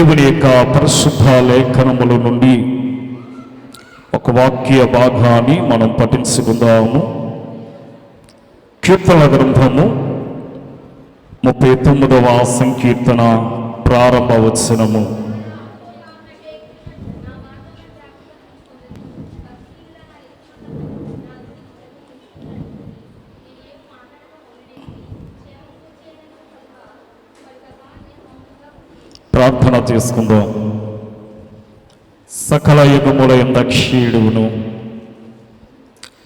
దేవుని యొక్క పరిశుద్ధ లేఖనముల నుండి ఒక వాక్య భాగాన్ని మనం పఠించుకుందాము. కీర్తన గ్రంథము 39వ సంకీర్తన ప్రారంభ వచనము. ప్రార్థన చేసుకుందాం. సకల యుగముల యందక్షీయుడును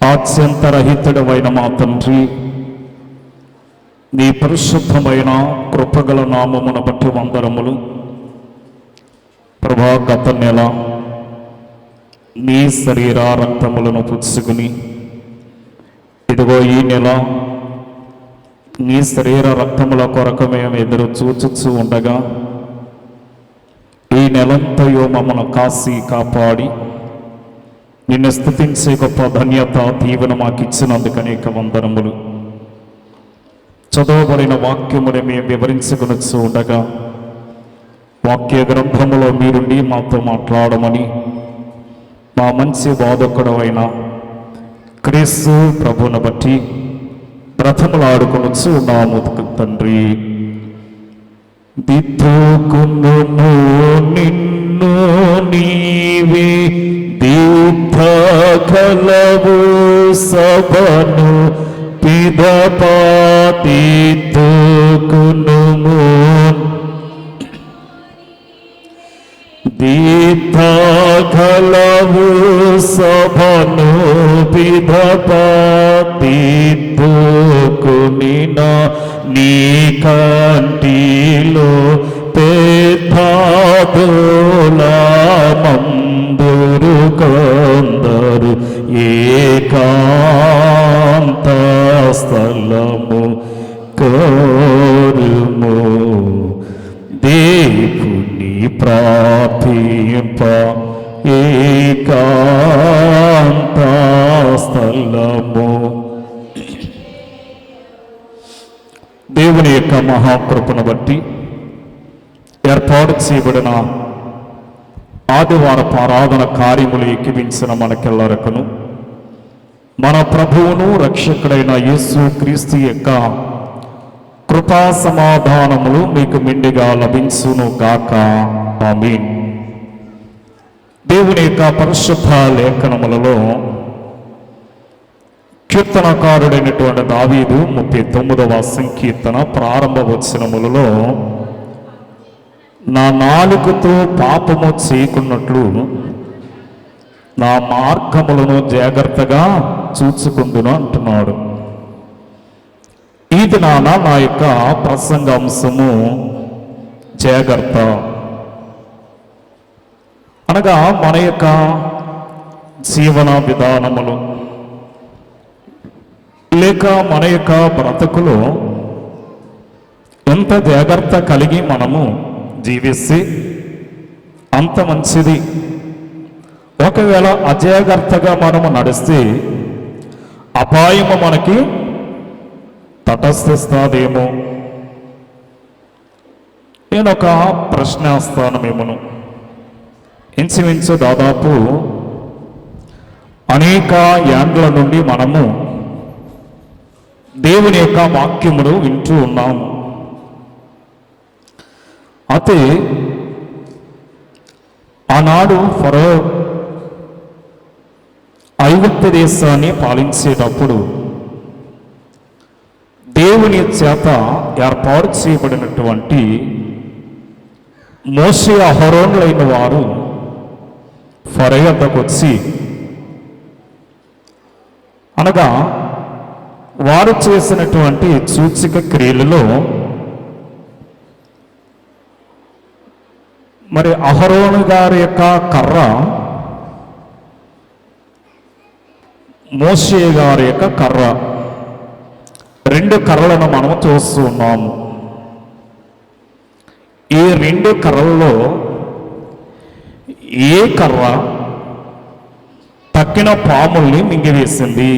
ఆద్యంతరహితుడవైన మా తండ్రి, నీ పరిశుద్ధమైన కృపగల నామమును బట్టి వందనములు. ప్రభా, గత నెల నీ శరీర రక్తములను పుచ్చుకుని ఇదిగో ఈ నెల నీ శరీర రక్తముల కొరకు మేము ఎదురు చూచుచూ ఉండగా ఈ నెలంతయో మమ్మను కాసి కాపాడి నిన్ను స్తుతించే గొప్ప ధన్యత దీవెన మాకు ఇచ్చినందుకు అనేక వందనములు. చదవబడిన వాక్యముని మేము వివరించుకొనొచ్చు ఉండగా వాక్య గ్రంథములో మీరుండి మాతో మాట్లాడమని మా మంచి బోధకుడవైన క్రీస్తు ప్రభువును బట్టి బ్రతములాడుకొనొచ్చు ఉన్నాము తండ్రి. దిద్దుకును నిన్ను నీవే దీర్ఘకలవు సభను పిదపాతిద్దుకును దీర్ఘకలవు సభను పిదపాతిద్దుకునినా నీ కంటిలో పేదోలామందురు కొందరు ఏకాంత స్థలము కోరుము దేవుని ప్రార్థింప ఏకాంత స్థలము. దేవుని యొక్క మహాకృపను బట్టి ఏర్పాటు చేయబడిన ఆదివారపు ఆరాధన కార్యములు ఎక్కివించిన మనకెల్లరకును మన ప్రభువును రక్షకుడైన యేసు క్రీస్తు యొక్క కృపా సమాధానములు మీకు మెండుగా లభించును గాక. ఆమేన్. దేవుని యొక్క పరిశుద్ధ లేఖనములలో కీర్తనకారుడైనటువంటి దావీదు 39వ సంకీర్తన ప్రారంభ వచనములలో, నా నాలుకతో పాపము చేయకున్నట్లు నా మార్గములను జాగ్రత్తగా చూచుకుందును అంటున్నాడు. ఇది నా యొక్క ప్రసంగాంశము జాగ్రత్త అనగా మన యొక్క జీవన విధానములు లేక మన యొక్క బ్రతుకులో ఎంత జాగ్రత్త కలిగి మనము జీవిస్తే అంత మంచిది. ఒకవేళ అజాగ్రత్తగా మనము నడిస్తే అపాయము మనకి తటస్థిస్తాదేమో. నేను ఒక ప్రశ్నాస్తాను మిమ్మను. ఇంచుమించు దాదాపు అనేక యాండ్ల నుండి మనము దేవుని యొక్క వాక్యమును వింటూ ఉన్నాము. అయితే ఆనాడు ఫరో ఐగుప్తు దేశాన్ని పాలించేటప్పుడు దేవుని చేత ఏర్పాటు చేయబడినటువంటి మోషే అహరోనులైన వారు ఫరో వద్దకు వచ్చి, అనగా వారు చేసినటువంటి సూచక క్రియలలో మరి అహరోను గారి యొక్క కర్ర, మోషే గారి యొక్క కర్ర, రెండు కర్రలను మనం చూస్తూ ఉన్నాము. ఈ రెండు కర్రల్లో ఏ కర్ర తక్కిన పాముల్ని మింగివేసింది?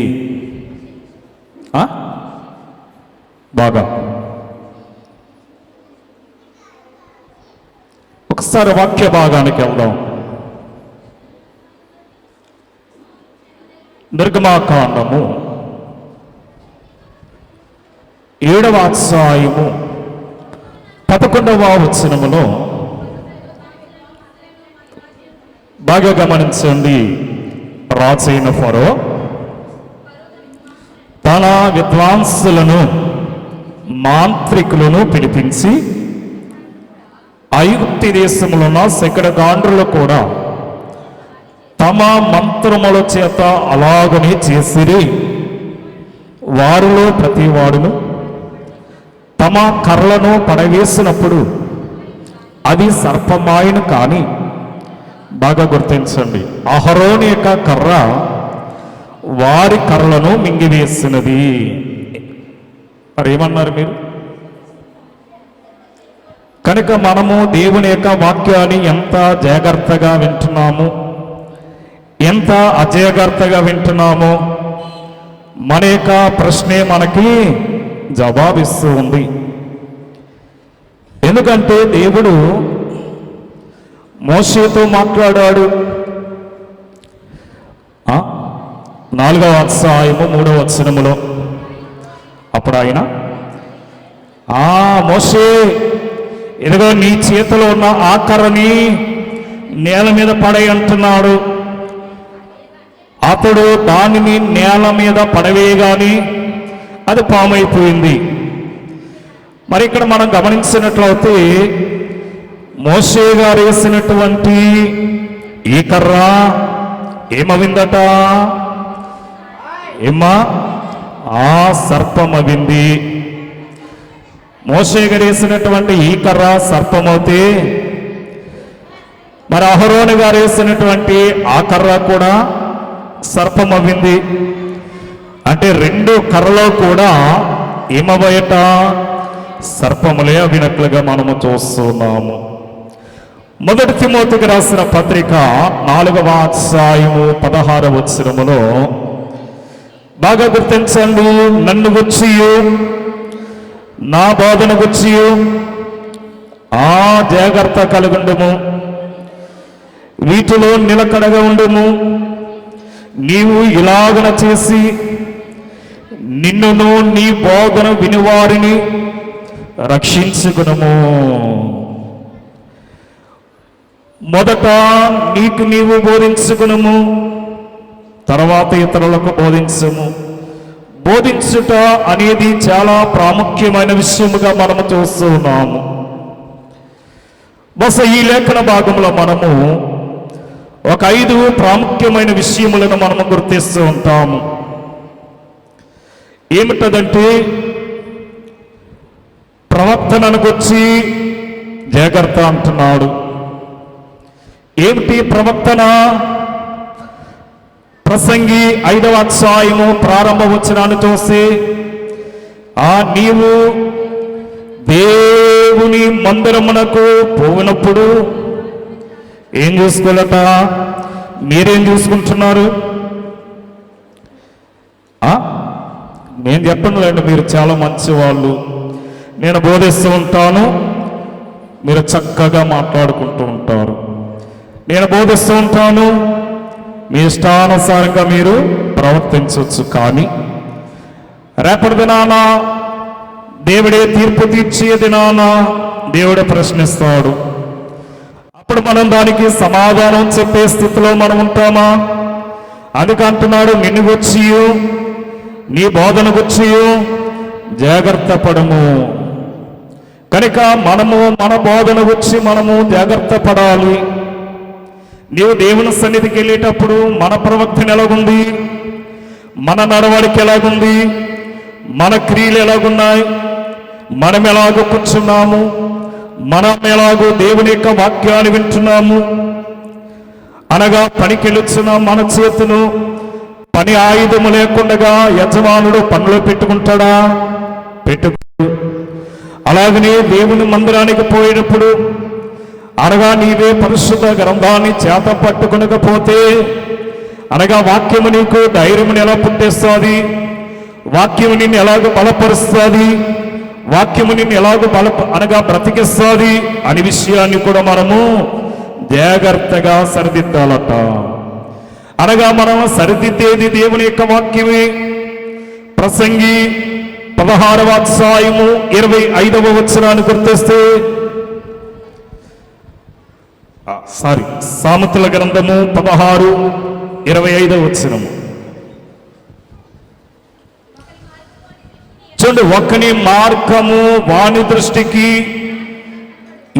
బాగా ఒకసారి వాక్య భాగానికి వెళ్దాం. నిర్గమాకాండము 7వ అధ్యాయము 11వ వచనములో బాగా గమనించండి. రాజైన ఫరో తన విద్వాంసులను మాంత్రికులను పిలిపించి ఐగుప్తు దేశంలో ఉన్న శకటగాండ్రులు కూడా తమ మంత్రముల చేత అలాగనే చేసిరి. వారిలో ప్రతివాడును తమ కర్రలను పడవేసినప్పుడు అది సర్పమాయను. కానీ బాగా గుర్తించండి, అహరోని యొక్క కర్ర వారి కర్రలను మింగివేసినది. మరి ఏమన్నారు మీరు? కనుక మనము దేవుని యొక్క వాక్యాన్ని ఎంత జాగ్రత్తగా వింటున్నాము, ఎంత అజాగ్రత్తగా వింటున్నామో మన యొక్క ప్రశ్నే మనకి జవాబిస్తూ ఉంది. ఎందుకంటే దేవుడు మోషేతో మాట్లాడాడు. 4వ అధ్యాయము 3వ వచనములో అప్పుడు ఆయన, మోషే, ఇదిగో నీ చేతిలో ఉన్న ఆకరని నేల మీద పడేయి అంటున్నాడు. అతడు దానిని నేల మీద పడవేయగాని అది పామైపోయింది. మరి ఇక్కడ మనం గమనించినట్లయితే మోషే గారు వేసినటువంటి ఈ కర్ర ఏమవిందట? సర్పమవింది. మోషే గారు వేసినటువంటి ఈ కర్ర సర్పమవుతే మరి అహరోను గారు వేసినటువంటి ఆ కర్ర కూడా సర్పమవింది. అంటే 2 కర్రలో కూడా ఏమవయట? సర్పములే అవినట్లుగా మనము చూస్తున్నాము. 1 తిమోతికి రాసిన పత్రిక 4వ అధ్యాయము 16వ వచనములో బాగా గుర్తించండి. నన్ను గుర్చి నా బోధన గుర్చి జాగ్రత్త కలుగుండుము, వీటిలో నిలకడగా ఉండుము. నీవు ఇలాగన చేసి నిన్నును నీ బోధన వినివారిని రక్షించుకునము. మొదట నీకు నీవు బోధించుకునము, తర్వాత ఇతరులకు బోధించము. బోధించుట అనేది చాలా ప్రాముఖ్యమైన విషయముగా మనము చూస్తూ ఉన్నాము. బహుశా ఈ లేఖన భాగంలో మనము ఒక 5 ప్రాముఖ్యమైన విషయములను మనము గుర్తిస్తూ ఉంటాము. ఏమిటదంటే, ప్రవర్తనను గురించి జాగ్రత్త అంటున్నాడు. ఏమిటి ప్రవర్తన? ప్రసంగి 5వ అధ్యాయము ప్రారంభ వచనాన్ని చూసి, నీవు దేవుని మందిరమునకు పోయినప్పుడు ఏం చూసుకోవాలట? మీరేం చూసుకుంటున్నారు? నేను చెప్పండి, మీరు చాలా మంచి వాళ్ళు, నేను బోధిస్తూ ఉంటాను, మీరు చక్కగా మాట్లాడుకుంటూ ఉంటారు. నేను బోధిస్తూ ఉంటాను, మీ ఇష్టానుసారంగా మీరు ప్రవర్తించవచ్చు. కానీ రేపటి దినాన దేవుడే తీర్పు తీర్చే దినాన దేవుడే ప్రశ్నిస్తాడు. అప్పుడు మనం దానికి సమాధానం చెప్పే స్థితిలో మనం ఉంటామా? అందుకంటున్నాడు, నిన్ను గుర్చి నీ బోధన గుర్చి జాగ్రత్త పడము. కనుక మనము మన బోధన గురించి మనము జాగ్రత్త పడాలి. నీవు దేవుని సన్నిధికి వెళ్ళేటప్పుడు మన ప్రవర్తన ఎలాగుంది, మన నడవడికి ఎలాగుంది, మన క్రియలు ఎలాగున్నాయి, మనం ఎలాగో కూర్చున్నాము, మనం ఎలాగో దేవుని యొక్క వాక్యాన్ని వింటున్నాము. అనగా పనికి వెళుతున్నాం, మన చేతును పని ఆయుధము లేకుండా యజమానుడు పనిలో పెట్టుకుంటాడా? పెట్టుకోడు. అలాగనే దేవుని మందిరానికి పోయినప్పుడు అనగా నీవే పరిశుద్ధ గ్రంథాన్ని చేత పట్టుకునకపోతే, అనగా వాక్యము నీకు ధైర్యముని ఎలా పుట్టేస్తుంది, వాక్యము నిన్ను ఎలాగ బలపరుస్తుంది, వాక్యము నిన్ను ఎలాగో అనగా బ్రతికిస్తుంది అనే విషయాన్ని కూడా మనము జాగ్రత్తగా సరిదిద్దాలట. అనగా మనం సరిదిద్దేది దేవుని యొక్క వాక్యమే. ప్రసంగి 16వ అధ్యాయము 25వ వచనాన్ని గుర్తిస్తే, సామెతల గ్రంథము 16:25 వచనము చూడండి. ఒకని మార్గము వాని దృష్టికి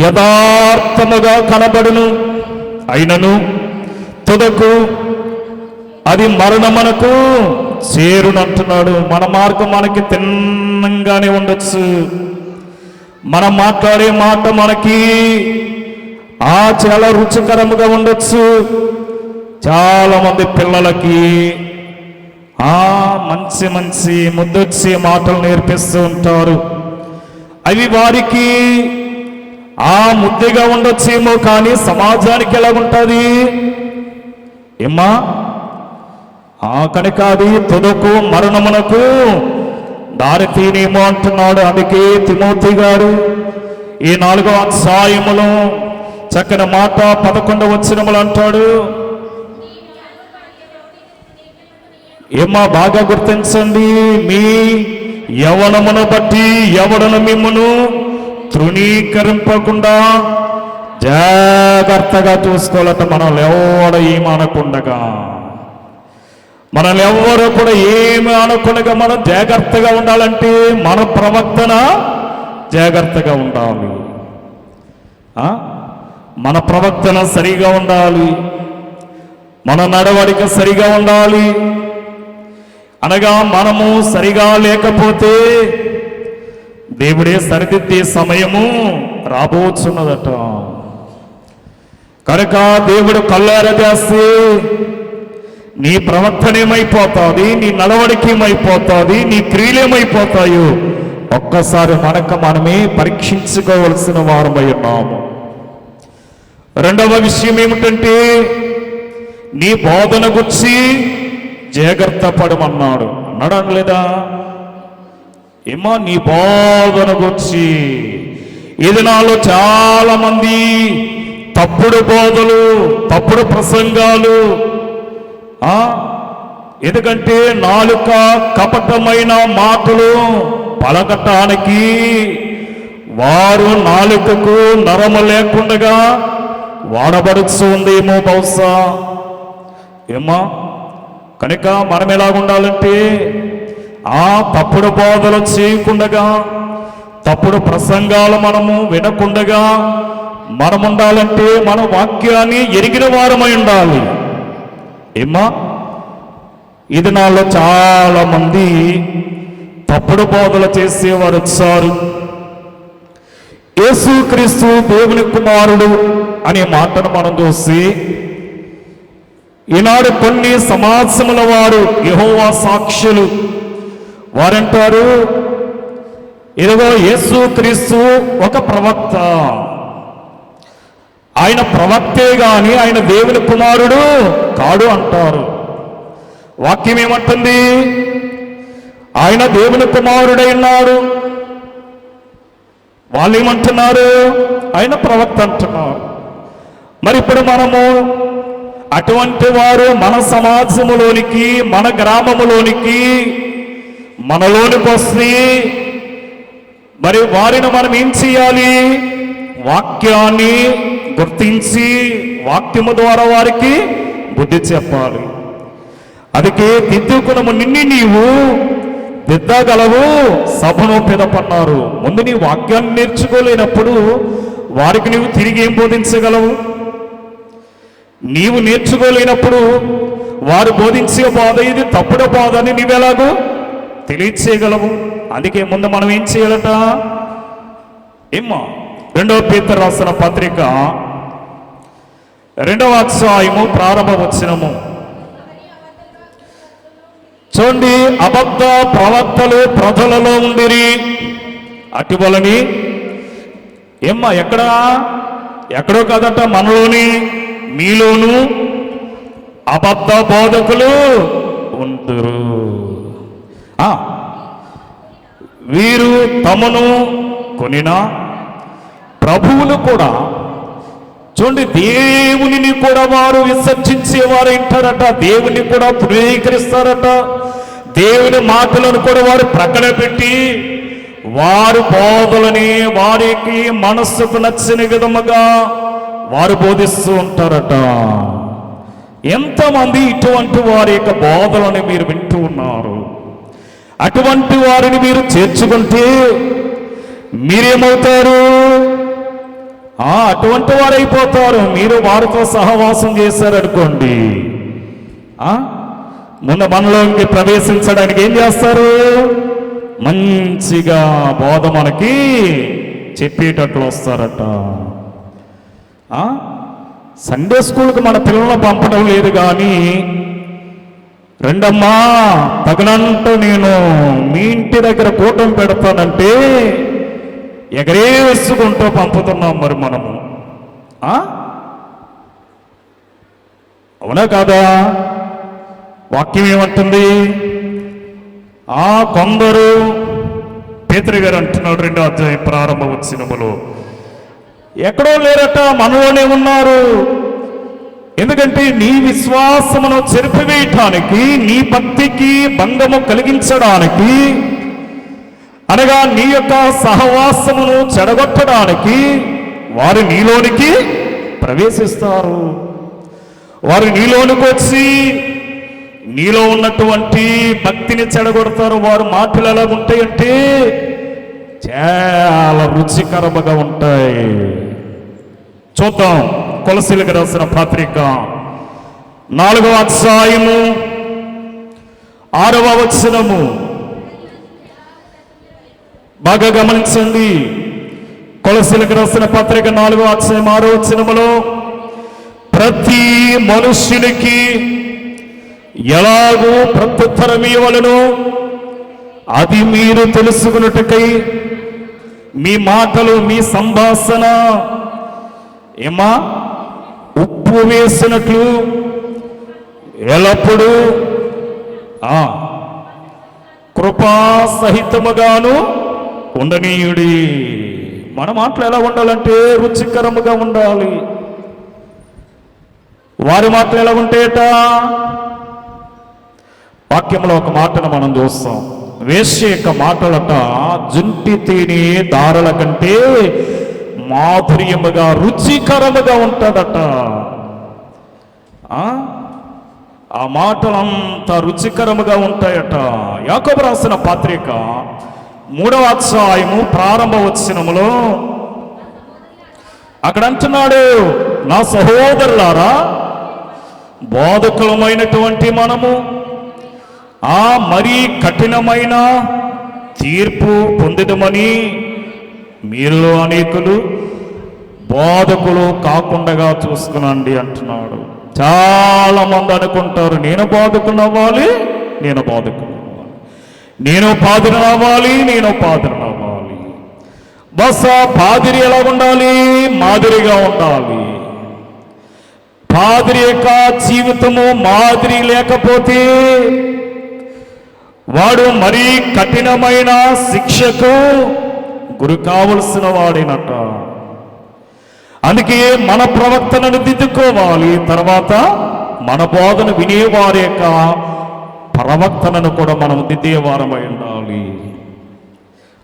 యథార్థముగా కనబడును, అయినను తుదకు అది మరణమునకు చేరునంటున్నాడు. మన మార్గం మనకి తిన్నంగానే ఉండొచ్చు, మనం మాట్లాడే మాట మనకి చాలా రుచికరముగా ఉండొచ్చు. చాలా మంది పిల్లలకి మంచి మంచి ముద్దొచ్చే మాటలు నేర్పిస్తూ ఉంటారు. అవి వారికి ముద్దుగా ఉండొచ్చేమో, కానీ సమాజానికి ఎలాగుంటుంది ఏమ్మా? కనుక అది తుదకు మరణమునకు దారి తీనేమో అంటున్నాడు. అందుకే తిమోతి గారు ఈ 4వ అధ్యాయములో చక్కని మాట 11వ వచనములు అంటాడు. ఏమ్మా బాగా గుర్తించండి, మీ యవనమును బట్టి ఎవడను మిమ్మును తృణీకరింపకుండా జాగ్రత్తగా చూసుకోవాలట. మనల్ని ఎవడు ఏమి అనకుండగా, మనల్ని ఎవరు కూడా ఏమి అనకుండగా మనం జాగ్రత్తగా ఉండాలంటే మన ప్రవర్తన జాగ్రత్తగా ఉండాలి. మన ప్రవర్తన సరిగా ఉండాలి, మన నడవడిక సరిగా ఉండాలి. అనగా మనము సరిగా లేకపోతే దేవుడే సరిదిద్దే సమయము రాబోతున్నదట. కనుక దేవుడు కళ్ళార చేస్తే నీ ప్రవర్తన ఏమైపోతుంది, నీ నడవడిక ఏమైపోతుంది, నీ క్రియలు ఏమైపోతాయో ఒక్కసారి మనమే పరీక్షించుకోవలసిన వారమై ఉన్నాము. రెండవ విషయం ఏమిటంటే, నీ బోధన గురించి జాగ్రత్త పడమన్నాడు. అన్నాడు లేదా? ఏమో నీ బోధన గురించి. ఈ దినాల్లో చాలా మంది తప్పుడు బోధలు, తప్పుడు ప్రసంగాలు. ఎందుకంటే నాలుక కపటమైన మాటలు పలకటానికి వారు నాలుకకు నరము లేకుండా వాడబడుతుందేమో బహుశా. ఏమో కనుక మనం ఎలాగుండాలంటే తప్పుడు బోధలు చేయకుండగా, తప్పుడు ప్రసంగాలు మనము వినకుండగా మనం ఉండాలంటే మన వాక్యాన్ని ఎరిగిన వారమై ఉండాలి. ఏమ్మా ఈ దినాల్లో చాలా మంది తప్పుడు బోధలు చేసేవారు వచ్చారు. యేసుక్రీస్తు దేవుని కుమారుడు అనే మాటను మనం చూసి, ఈనాడు కొన్ని సమాజముల వారు యెహోవా సాక్షులు వారంటారు, ఇదిగో యేసుక్రీస్తు ఒక ప్రవక్త, ఆయన ప్రవక్తే గాని ఆయన దేవుని కుమారుడు కాడు అంటారు. వాక్యం ఏమంటుంది? ఆయన దేవుని కుమారుడైనాడు. వాళ్ళు ఏమంటున్నారు? ఆయన ప్రవక్త అంటున్నారు. మరి ఇప్పుడు మనము అటువంటి వారు మన సమాజములోనికి, మన గ్రామములోనికి, మనలోనికి వస్తే మరి వారిని మనం ఏం చేయాలి? వాక్యాన్ని గుర్తించి వాక్యము ద్వారా వారికి బుద్ధి చెప్పాలి. అందుకే దిద్దుకునము నిన్ను నీవు దిద్దగలవు సభను పిదపన్నారు. ముందు నీ వాక్యాన్ని నేర్చుకోలేనప్పుడు వారికి నీవు తిరిగి ఏం బోధించగలవు? నీవు నేర్చుకోలేనప్పుడు వారు బోధించే బోధ ఇది తప్పుడు బోధ అని నీవెలాగో తెలియచేయగలవు. అందుకే ముందు మనం ఏం చేయాలట? ఏమ్మా 2వ పేతురు రాసిన పత్రిక 2వ అధ్యాయము ప్రారంభ వచనము చూడండి. అబద్ధ ప్రవక్తలు ప్రజలలో ఉండిరి, అటువలని ఏమ్మా ఎక్కడో కదట, మనలోని మీలోను అబద్ధ బోధకులు ఉందరు. వీరు తమను కొనిన ప్రభువును కూడా చూడండి, దేవునిని కూడా వారు విసర్జించేవారు ఉంటారట, దేవుని కూడా ధృవీకరిస్తారట, దేవుని మాటలను కూడా వారు ప్రక్కన పెట్టి వారు బోధలని వారికి మనస్సుకు నచ్చిన విధముగా వారు బోధిస్తూ ఉంటారట. ఎంతమంది ఇటువంటి వారి యొక్క బోధలను మీరు వింటూ ఉన్నారు? అటువంటి వారిని మీరు చేర్చుకుంటే మీరేమవుతారు? అటువంటి వారైపోతారు. మీరు వారితో సహవాసం చేశారనుకోండి, ముందు మనలోకి ప్రవేశించడానికి ఏం చేస్తారు? మంచిగా బోధ మనకి చెప్పేటట్లు వస్తారట. సండే స్కూల్కి మన పిల్లలను పంపడం లేదు, కానీ రెండమ్మా తగినంత నేను మీ ఇంటి దగ్గర కూటం పెడతానంటే ఎగరేసుకుంటూ పంపుతున్నాం మరి మనము. అవునా కాదా? వాక్యం ఏమంటుంది? కొందరు పేతురు గారు అంటున్నాడు 2వ అధ్యాయం ప్రారంభ వచనములో, ఎక్కడో లేరట, మనలోనే ఉన్నారు. ఎందుకంటే నీ విశ్వాసమును చెరిపివేయటానికి, నీ భక్తికి భంగము కలిగించడానికి, అనగా నీ యొక్క సహవాసమును చెడగొట్టడానికి వారు నీలోనికి ప్రవేశిస్తారు. వారు నీలోనికి వచ్చి నీలో ఉన్నటువంటి భక్తిని చెడగొడతారు. వారు మాటలు ఎలా ఉంటాయంటే చాలా రుచికరముగా ఉంటాయి. చూద్దాం, కొలసీలకు రాసిన పత్రిక 4వ అధ్యాయము 6వ వచనము బాగా గమనించండి. కొలసీలకు రాసిన పత్రిక 4వ అధ్యాయం 6వ వచనములో, ప్రతి మనుష్యునికి ఎలాగూ ప్రత్యుత్తరం ఇవ్వవలెను అది మీరు తెలుసుకున్నట్టుకై మీ మాటలు, మీ సంభాషణ ఉప్పు వేసినట్లు ఎల్లప్పుడూ కృపా సహితముగాను ఉండనీయుడి. మన మాటలు ఎలా ఉండాలంటే రుచికరముగా ఉండాలి. వారి మాటలు ఎలా ఉంటాయట? వాక్యంలో ఒక మాటను మనం చూస్తాం. వేశ్య యొక్క మాటలట జుంటి తేనె దారుల కంటే మాధుర్యముగా రుచికరముగా ఉంటాడట. ఆ మాటలంతా రుచికరముగా ఉంటాయట. యాకోబు రాసిన పత్రిక 3వ అధ్యాయము ప్రారంభ వచనములో అక్కడ అంటున్నాడు, నా సహోదరులారా, బోధకులమైనటువంటి మనము మరీ కఠినమైన తీర్పు పొందిదమని మీలో అనేకులు బోధకులు కాకుండా చూసుకునండి అంటున్నాడు. చాలా మంది అనుకుంటారు, నేను బోధకుని అవ్వాలి, నేను బోధకుని అవ్వాలి, నేను పాదిరి అవ్వాలి, నేను పాదిరి అవ్వాలి. బస్ పాదిరి ఎలా ఉండాలి? మాదిరిగా ఉండాలి. పాదిరి యొక్క జీవితము మాదిరి లేకపోతే వాడు మరీ కఠినమైన శిక్షకు గురి కావలసిన వాడినట. అందుకే మన ప్రవర్తనను దిద్దుకోవాలి. తర్వాత మన బోధన వినేవారి యొక్క ప్రవర్తనను కూడా మనం దిద్దేవారమై ఉండాలి.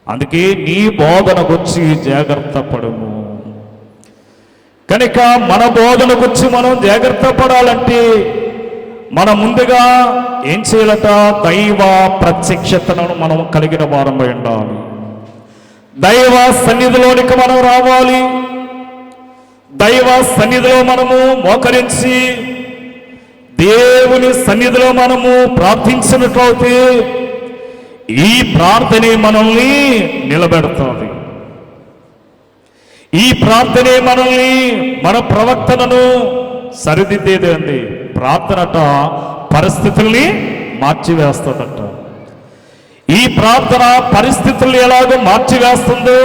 అందుకే నీ బోధన గురించి జాగ్రత్త పడము. కనుక మన బోధన గురించి మనం జాగ్రత్త పడాలంటే మనం ముందుగా ఏం చేయాలట? దైవ ప్రత్యక్షతను మనం కలిగిన వారమై ఉండాలి. దైవ సన్నిధిలోనికి మనం రావాలి. దైవ సన్నిధిలో మనము మోకరించి దేవుని సన్నిధిలో మనము ప్రార్థించినట్లయితే ఈ ప్రార్థనే మనల్ని నిలబెడుతుంది. ఈ ప్రార్థనే మనల్ని, మన ప్రవర్తనను సరిదిద్దేది అండి. ప్రార్థనట పరిస్థితుల్ని మార్చివేస్తుందట. ఈ ప్రార్థన పరిస్థితుల్ని ఎలాగో మార్చివేస్తుందో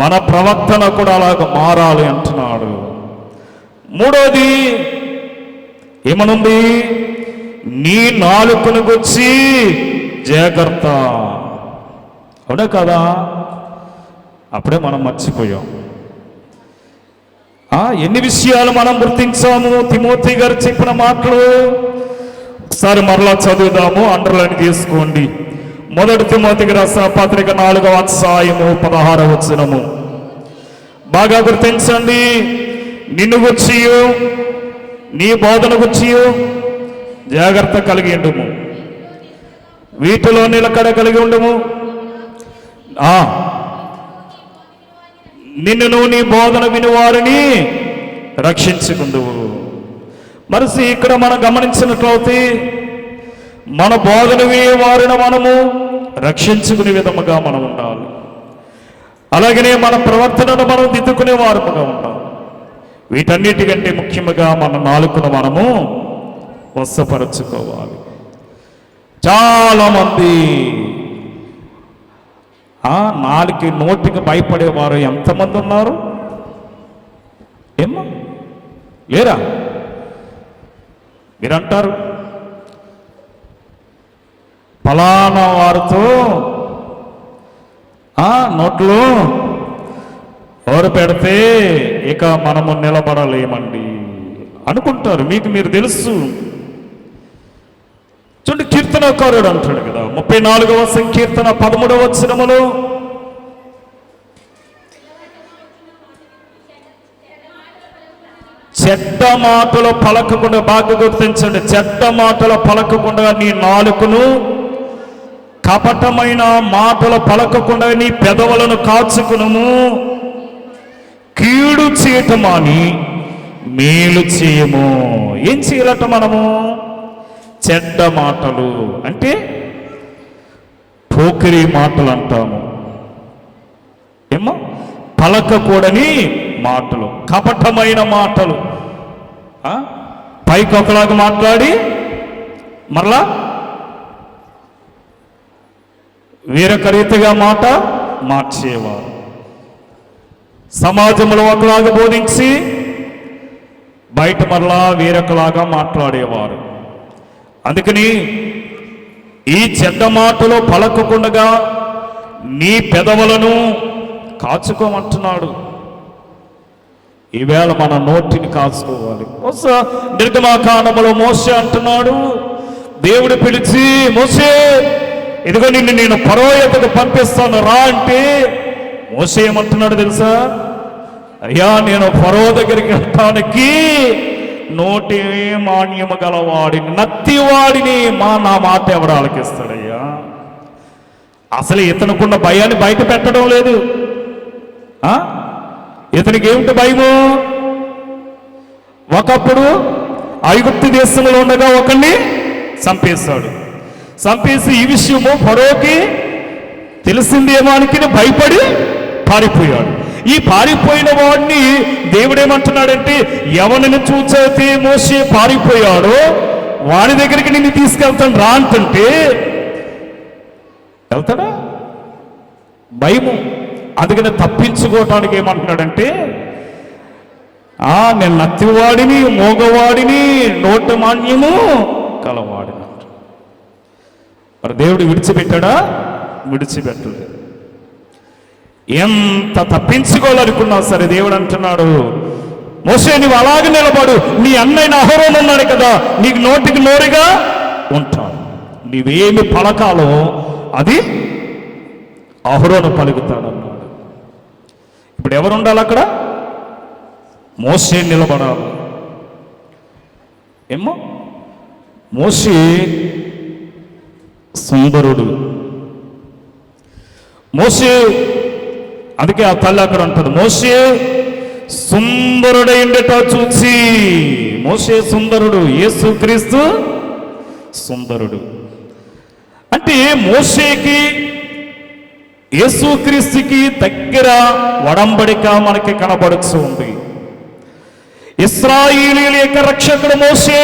మన ప్రవర్తన కూడా అలాగ మారాలి అంటున్నాడు. మూడోది ఏమనుంది? నీ నాలుకను గుచ్చి జాగ్రత్త. అవునా కదా? అప్పుడే మనం మర్చిపోయాం. ఎన్ని విషయాలు మనం గుర్తించాము. తిమోతి గారు చెప్పిన మాటలు ఒకసారి మరలా చదువుదాము, అండర్లైన్ చేసుకోండి. 1 తిమోతికి రాసిన పత్రిక 4వ అధ్యాయము 16వ వచనము బాగా గుర్తించండి. నిన్ను గుర్చియు నీ బోధన గుర్చియు జాగ్రత్త కలిగి ఉండుము, వీటిలో నిలకడ కలిగి ఉండుము. నిన్నును నీ బోధన వినివారిని రక్షించుకుందువు. మరి ఇక్కడ మనం గమనించినట్లయితే మన బోధన వారిని మనము రక్షించుకునే విధముగా మనం ఉండాలి. అలాగనే మన ప్రవర్తనను మనం దిద్దుకునే వారముగా ఉండాలి. వీటన్నిటికంటే ముఖ్యంగా మన నాలుకను మనము వశపరచుకోవాలి. చాలామంది నోటికి భయపడేవారు ఎంతమంది ఉన్నారు? ఏమో లేరా? మీరంటారు ఫలానా వారితో నోట్లో ఎవరు పెడితే ఇక మనము నిలబడలేమండి అనుకుంటారు. మీకు మీరు తెలుసు. చూడండి, కీర్తనకారుడు అంటాడు కదా, 34వ సంకీర్తన 13వ వచనములో చెడ్డ మాటలు పలకకుండా, బాగా గుర్తించండి, చెడ్డ మాటలు పలకకుండా నీ నాలుకను, కపటమైన మాటలు పలకకుండా నీ పెదవులను కాచుకును, కీడు చేయటమాని మేలు చేయము. ఏం చేయాలట మనము? చెడ్డ మాటలు అంటే పోకిరి మాటలు అంటాము. ఏమో పలకకూడని మాటలు, కపటమైన మాటలు, పైకి ఒకలాగా మాట్లాడి మరలా వేరొక రీతిగా మాట మార్చేవారు. సమాజంలో ఒకలాగా బోధించి బయట మరలా వేరొకలాగా మాట్లాడేవారు. అందుకని ఈ చెడ్డ మాటలు పలకకుండా నీ పెదవులను కాచుకోమంటున్నాడు. ఈవేళ మన నోటిని కాచుకోవాలి. నిర్గమాకాండములో మోషే అంటున్నాడు, దేవుడు పిలిచి, మోషే ఇదిగో నిన్ను నేను ఫరో యొద్దకు పంపిస్తాను రా అంటే, మోషే ఏమంటున్నాడు తెలుసా? అయ్యా, నేను ఫరో దగ్గరికి వెళ్ళటానికి నోటి మాన్యము గలవాడిని, నత్తివాడిని, నా మాట ఎవడు ఆలకిస్తాడయ్యా? అసలు ఇతనుకున్న భయాన్ని బయట పెట్టడం లేదు. ఇతనికి ఏమిటి భయము? ఒకప్పుడు ఐగుప్తు దేశంలో ఉండగా ఒకరిని చంపేశాడు. చంపేసి ఈ విషయము ఫరోకి తెలిసిందేమో అని భయపడి పారిపోయాడు. ఈ పారిపోయిన వాడిని దేవుడేమంటున్నాడంటే, ఎవరిని చూచైతే మోషే పారిపోయాడో వాడి దగ్గరికి నిన్ను తీసుకెళ్తాను రా అంటుంటే వెళ్తాడా? భయము. అందుకని తప్పించుకోవటానికి ఏమంటున్నాడంటే, నేను నత్తివాడిని, మోగవాడిని, నోటి మాన్యము కలవాడిని. మరి దేవుడు విడిచిపెట్టాడా? విడిచిపెట్టలేదు. ఎంత తప్పించుకోవాలనుకున్నా సరే దేవుడు అంటున్నాడు, మోషే నువ్వు అలాగే నిలబడు, నీ అన్నయ్య అహరోను ఉన్నాడు కదా, నీకు నోటికి నోరుగా ఉంటాడు, నీవేమి పలకాలో అది అహరోను పలుకుతాడు అన్నాడు. ఇప్పుడు ఎవరు ఉండాలి అక్కడ? మోషే నిలబడాలి. ఏమో మోషే సుందరుడు. మోషే, అందుకే ఆ తల్లి అక్కడ ఉంటుంది, మోషే సుందరుడైండట చూసి. మోషే సుందరుడు, యేసుక్రీస్తు సుందరుడు. అంటే మోషేకి యేసుక్రీస్తుకి దగ్గర వడంబడిక మనకి కనబడుతూ ఉంది. ఇశ్రాయేలీయుల యొక్క రక్షకుడు మోషే,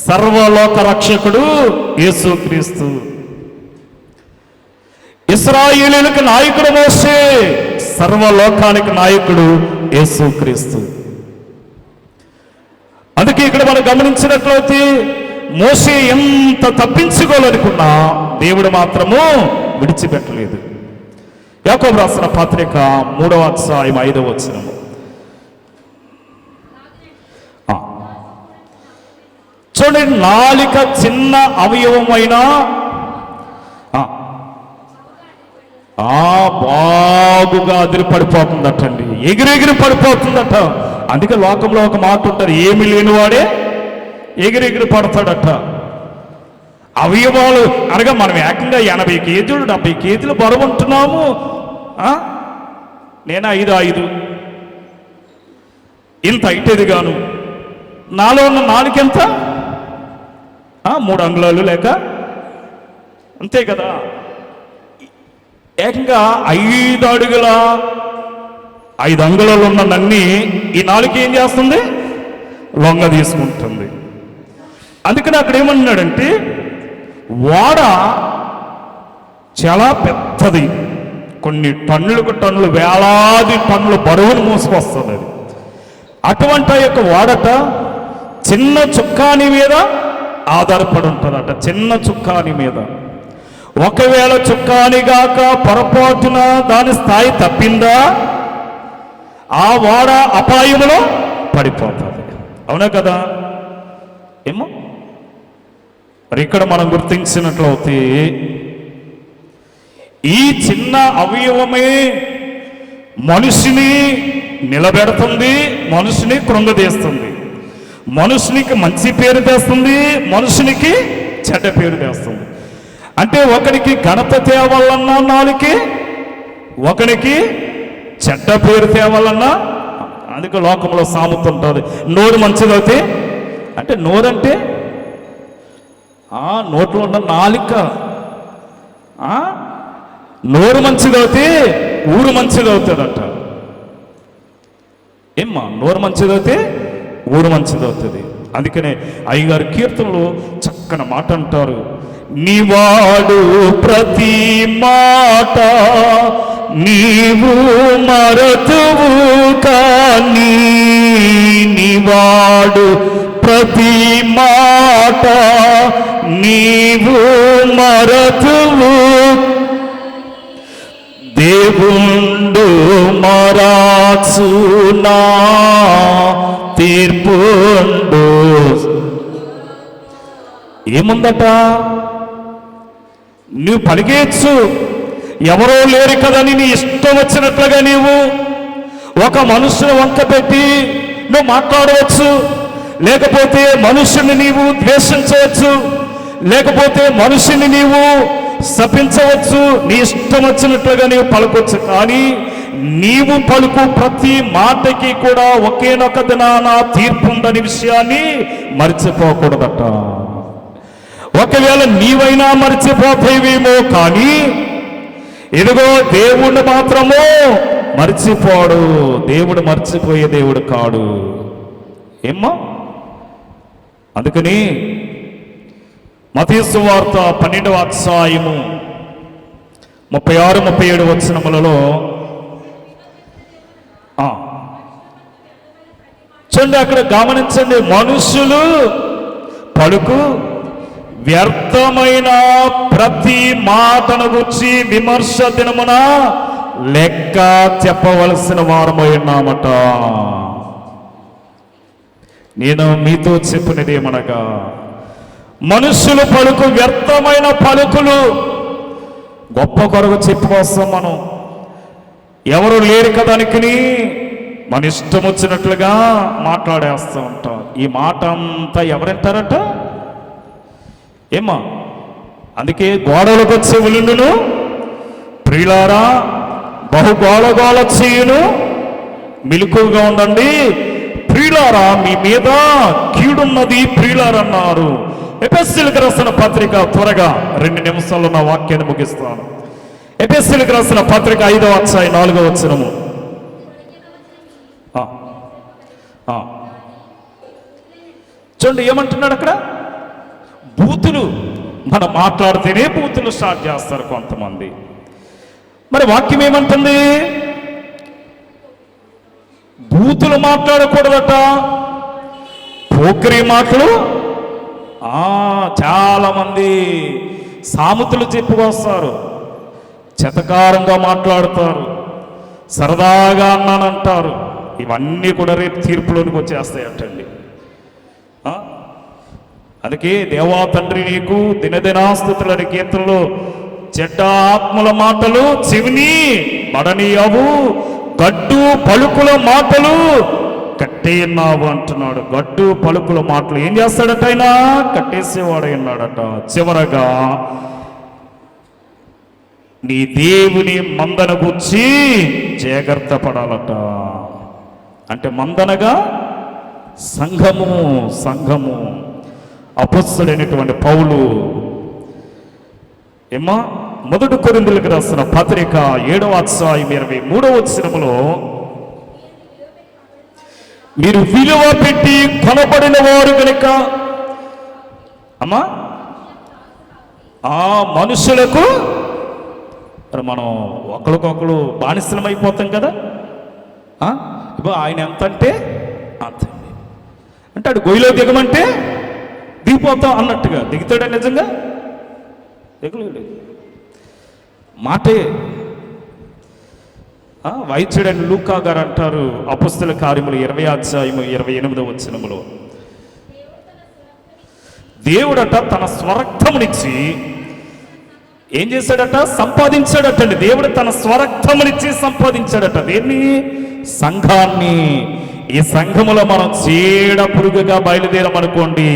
సర్వలోక రక్షకుడు యేసుక్రీస్తు. ఇశ్రాయేలీయులకు నాయకుడు మోషే, సర్వలోకానికి నాయకుడు యేసుక్రీస్తు. అందుకే ఇక్కడ మనం గమనించినట్లయితే మోషే ఎంత తప్పించుకోవాలనుకున్నా దేవుడు మాత్రము విడిచిపెట్టలేదు. యాకోబు రాసిన పత్రిక 3వ అధ్యాయం 5వ వచనము. చూడండి, నాలిక చిన్న అవయవమైన బాగుగా అదిరి పడిపోతుందటండి, ఎగిరెగిరి పడిపోతుందట. అందుకే లోకంలో ఒక మాట ఉంటారు, ఏమి లేనివాడే ఎగిరెగిరి పడతాడట. అవయవాలు అనగా మనం ఏకంగా 80 కేజీలు 70 కేజీలు బరువు ఉంటున్నాము. నేను 5 ఇంత అయితేది గాను, నాలో ఉన్న నాలుకెంత 3 అంగుళాలు లేక అంతే కదా. ఏకంగా 5 అడుగుల 5 అంగుళాలు ఉన్న నన్ని ఈ నాలుగు ఏం చేస్తుంది? లొంగ తీసుకుంటుంది. అందుకని అక్కడ ఏమన్నాడంటే, ఓడ చాలా పెద్దది, కొన్ని టన్నులకు టన్నులు, వేలాది టన్నుల బరువును మోసుకొస్తుంది అది. అటువంటి యొక్క ఓడట చిన్న చుక్కాని మీద ఆధారపడి ఉంటుందట, చిన్న చుక్కాని మీద. ఒకవేళ చుక్కానిగాక పొరపాటున దాని స్థాయి తప్పిందా, ఆ ఓడ అపాయంలో పడిపోతుంది. అవునా కదా? ఏమో మరి ఇక్కడ మనం గుర్తించినట్లయితే ఈ చిన్న అవయవమే మనిషిని నిలబెడుతుంది, మనిషిని కృంగదీస్తుంది, మనుషునికి మంచి పేరు తెస్తుంది, మనుషునికి చెడ్డ పేరు తెస్తుంది. అంటే ఒకరికి ఘనత తేవాలన్నా నాలుకే, ఒకరికి చెడ్డ పేరు తేవాలన్నా. అందుకే లోకంలో సామెత ఉంటుంది, నోరు మంచిదవుతే. అంటే నోరంటే నోట్లో ఉన్న నాలిక. నోరు మంచిదవుతే ఊరు మంచిదవుతుందట. ఏమ్మా, నోరు మంచిదవుతే ఊరు మంచిదవుతుంది. అందుకనే అయ్యగారు కీర్తనలో చక్కని మాట అంటారు, నీవాడు ప్రతి మాట నీవు మరతువు కానీ, నీవాడు ప్రతి మాట నీవు మరతువు, దేవుండు మరాచునా తీర్పుండు. ఏముందట? నువ్వు పలికేయచ్చు, ఎవరో లేరు కదా నీ ఇష్టం వచ్చినట్లుగా నీవు ఒక మనుషుని వంక పెట్టి నువ్వు మాట్లాడవచ్చు, లేకపోతే మనుషుని నీవు ద్వేషించవచ్చు, లేకపోతే మనుషుని నీవు శపించవచ్చు, నీ ఇష్టం వచ్చినట్లుగా నీవు పలకొచ్చు. కానీ నీవు పలుకు ప్రతి మాటకి కూడా ఒకేనొక దినాన తీర్పు ఉందని విషయాన్ని మర్చిపోకూడదట. ఒకవేళ నీవైనా మర్చిపోతావేమో, కానీ ఇదిగో దేవుడు మాత్రము మర్చిపోడు. దేవుడు మర్చిపోయే దేవుడు కాడు. ఏమ్మా, అందుకని మత్తయి సువార్త 12వ అధ్యాయము 36-37 వచనములలో చూడండి, అక్కడ గమనించండి, మనుషులు పలుకు వ్యర్థమైన ప్రతి మాటను గురించి విమర్శ దినమున లెక్క చెప్పవలసిన వారమై ఉన్నామట. నేను మీతో చెప్పినది ఏమనగా, మనుషులు పలుకు వ్యర్థమైన పలుకులు గొప్ప కొరకు చెప్పుకొస్తాం మనం. ఎవరు లేరు కదానికి మన ఇష్టం వచ్చినట్లుగా మాట్లాడేస్తూ ఉంటాం. ఈ మాట అంతా ఎవరంటారట? ఏమా, అందుకే గోడలకు వచ్చే ఉలుండును ప్రియులారా, బహు గోళగోళ చేయును మెలకువగా ఉండండి ప్రియులారా, మీ మీద కీడున్నది ప్రియులారన్నారు. ఎఫెసీయులకు రాసిన పత్రిక, త్వరగా 2 నిమిషాల్లో నా వాక్యాన్ని ముగిస్తాను. ఎఫెసీయులకు రాసిన పత్రిక 5వ అధ్యాయం 4వ వచనము. చూడండి ఏమంటున్నాడు అక్కడ. బూతులు మనం మాట్లాడితేనే బూతులు స్టార్ట్ చేస్తారు కొంతమంది. మరి వాక్యం ఏమంటుంది? బూతులు మాట్లాడకూడదట, పోకిరి మాటలు. చాలా మంది సామెతలు చెప్పుకొస్తారు. చెతకారంగా మాట్లాడతారు, సరదాగా అన్నానంటారు. ఇవన్నీ కూడా రేపు తీర్పులోనికి వచ్చేస్తాయంటండి. అందుకే దేవా తండ్రి నీకు దినదినాస్తుతులని కీర్తనలో చెడ్డ ఆత్మల మాటలు చెవిని పడనీయవు, గడ్డు పలుకుల మాటలు కట్టేయన్నావు అంటున్నాడు. గడ్డు పలుకుల మాటలు ఏం చేస్తాడట? ఆయన కట్టేసేవాడై ఉన్నాడట. చివరగా నీ దేవుని మందన గుచ్చి జాగ్రత్త పడాలట. అంటే మందనగా సంఘము అపొస్తలుడైనటువంటి పౌలు ఏమా మొదటి కొరింథీయులకు రాసిన పత్రిక 7వ అధ్యాయం 23వ వచనములో మీరు విలువ పెట్టి కొనబడిన వారు కనుక అమ్మా ఆ మనుషులకు మనం ఒకరికొకరు బానిసలం అయిపోతాం కదా. ఇప్పుడు ఆయన ఎంత అంటే అంతండి, అంటే అడు గొయ్యిలో దిగమంటే దిగిపోతాం అన్నట్టుగా దిగుతాడా? నిజంగా దిగలేడు. మాటే వైద్యుడని లూకా గారు అంటారు అపొస్తలుల కార్యములు 20వ అధ్యాయము 28వ వచనములో, దేవుడట తన స్వరక్తమునిచ్చి ఏం చేశాడట? సంపాదించాడటండి. దేవుడు తన స్వరక్తమునిచ్చి సంపాదించాడట. దేన్ని? సంఘాన్ని. ఈ సంఘములో మనం చీడ పురుగుగా బయలుదేరమనుకోండి,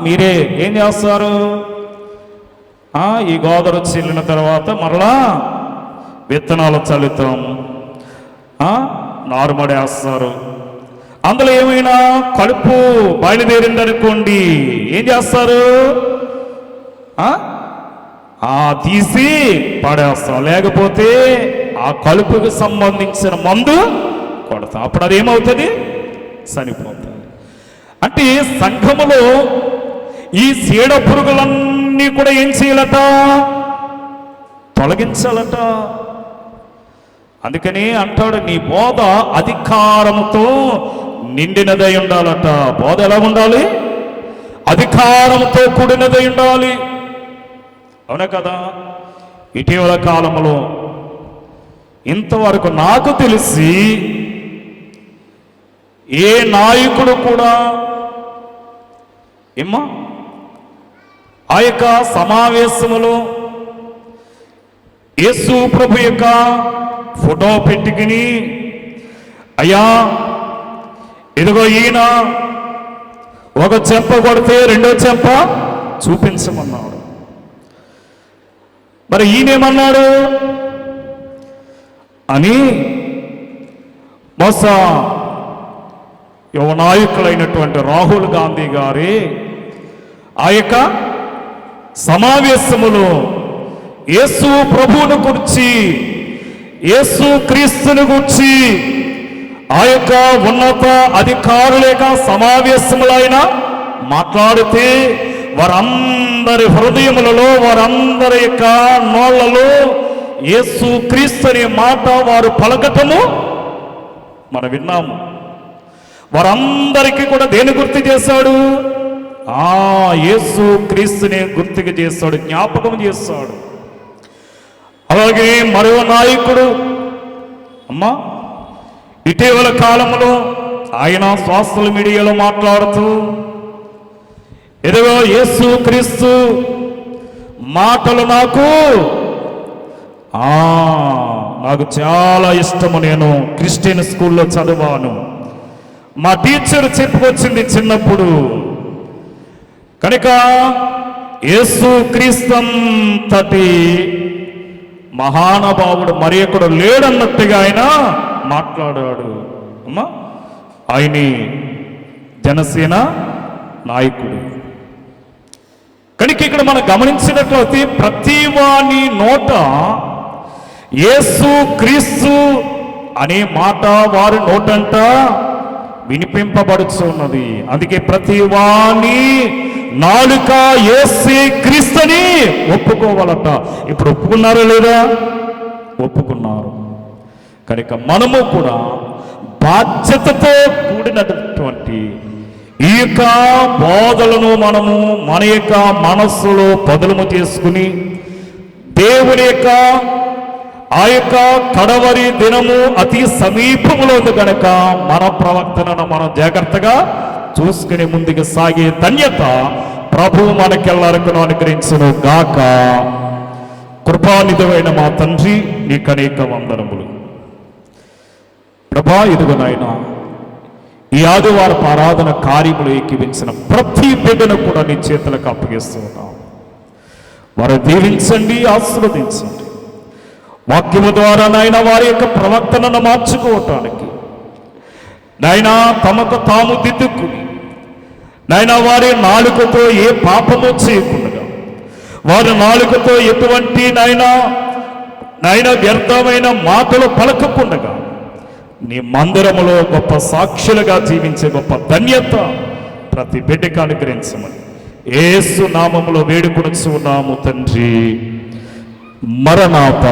మీరే ఏం చేస్తారు? ఈ గోదరు చెల్లిన తర్వాత మరలా విత్తనాలు చల్లుతాం, నారుమడేస్తారు. అందులో ఏమైనా కలుపు బయలుదేరిందనుకోండి, ఏం చేస్తారు? తీసి పడేస్తాం, లేకపోతే ఆ కలుపుకి సంబంధించిన మందు కొడతాం. అప్పుడు అదేమవుతుంది? చనిపోతుంది. అంటే సంఘములో ఈ చీడ పురుగులన్నీ కూడా ఏం చేయాలట? తొలగించాలట. అందుకని అంటాడు, నీ బోధ అధికారంతో నిండినదై ఉండాలట. బోధ ఎలా ఉండాలి? అధికారంతో కూడినదై ఉండాలి. అవునా కదా? ఇటీవల కాలంలో ఇంతవరకు నాకు తెలిసి ఏ నాయకుడు కూడా ఆ యొక్క సమావేశములో యేసు ప్రభు యొక్క ఫోటో పెట్టుకుని, అయ్యా ఇదిగో ఈయన ఒక చెంప కొడితే రెండో చెంప చూపించమన్నాడు. మరి ఈయనేమన్నాడు అని బహుశా యువ నాయకులైనటువంటి రాహుల్ గాంధీ గారి ఆ యొక్క సమావేశములో యేసు ప్రభువును గురించి, యేసు క్రీస్తుని గురించి ఆ యొక్క ఉన్నత అధికారుల యొక్క సమావేశములో ఆయన మాట్లాడితే వారందరి హృదయములలో, వారందరి యొక్క నోళ్లలో యేసు క్రీస్తు అనే మాట వారు పలకటము మనం విన్నాము. వారందరికీ కూడా దేని గుర్తు చేశాడు? యేసు క్రీస్తుని గుర్తుగా చేస్తాడు, జ్ఞాపకం చేస్తాడు. అలాగే మరో నాయకుడు ఇటీవల కాలంలో ఆయన సోషల్ మీడియాలో మాట్లాడుతూ, ఎదుగో యేసు క్రీస్తు మాటలు నాకు చాలా ఇష్టము, నేను క్రిస్టియన్ స్కూల్లో చదివాను, మా టీచర్ చెప్పుకొచ్చింది చిన్నప్పుడు, కనుక యేసు క్రీస్తంతటి మహానుభావుడు మరి ఎక్కడ లేడన్నట్టుగా ఆయన మాట్లాడాడు. ఆయన జనసేన నాయకుడు. కనుక ఇక్కడ మనం గమనించినట్లయితే ప్రతి వాని నోట యేసు క్రీస్తు అనే మాట వారి నోటంట వినిపింపబడుచున్నది. అందుకే ప్రతి వాని నాలుక యేసు క్రీస్తుని ఒప్పుకోవాలట. ఇప్పుడు ఒప్పుకున్నారా లేదా? ఒప్పుకున్నారు. కనుక మనము కూడా బాధ్యతతో కూడినటువంటి ఈ యొక్క బోధలను మనము మన యొక్క మనస్సులో పదులము చేసుకుని దేవుని యొక్క ఆ యొక్క కడవరి దినము అతి సమీపంలో ఉంది కనుక మన ప్రవర్తనను మనం జాగ్రత్తగా చూసుకుని ముందుకు సాగే ధన్యత ప్రభువు మనకెల్లరికూ అనుగ్రహించును గాక. కృపానిధమైన మా తండ్రి, నీకు అనేక వందనములు ప్రభా. ఇదిగో నాయనా, ఈ ఆదివారపు ఆరాధన కార్యములు ఏకీవించిన ప్రతి బిడ్డను కూడా నీ చేతులకు అప్పగిస్తూ ఉన్నాం. వారు దీవించండి, ఆశీర్వదించండి. వాక్యము ద్వారా నాయన వారి యొక్క ప్రవర్తనను మార్చుకోవటానికి నాయనా తమకు తాము దిద్దుకుని నాయన వారి నాలుకతో ఏ పాపము చేయకుండా, వారి నాలుకతో ఎటువంటి నాయన వ్యర్థమైన మాటలు పలకకుండగా నీ మందిరములో గొప్ప సాక్షులుగా జీవించే గొప్ప ధన్యత ప్రతి బిడ్డకు అనుగ్రహించమని యేసు నామములో వేడుకొనుచున్నాము తండ్రి. మరణాత.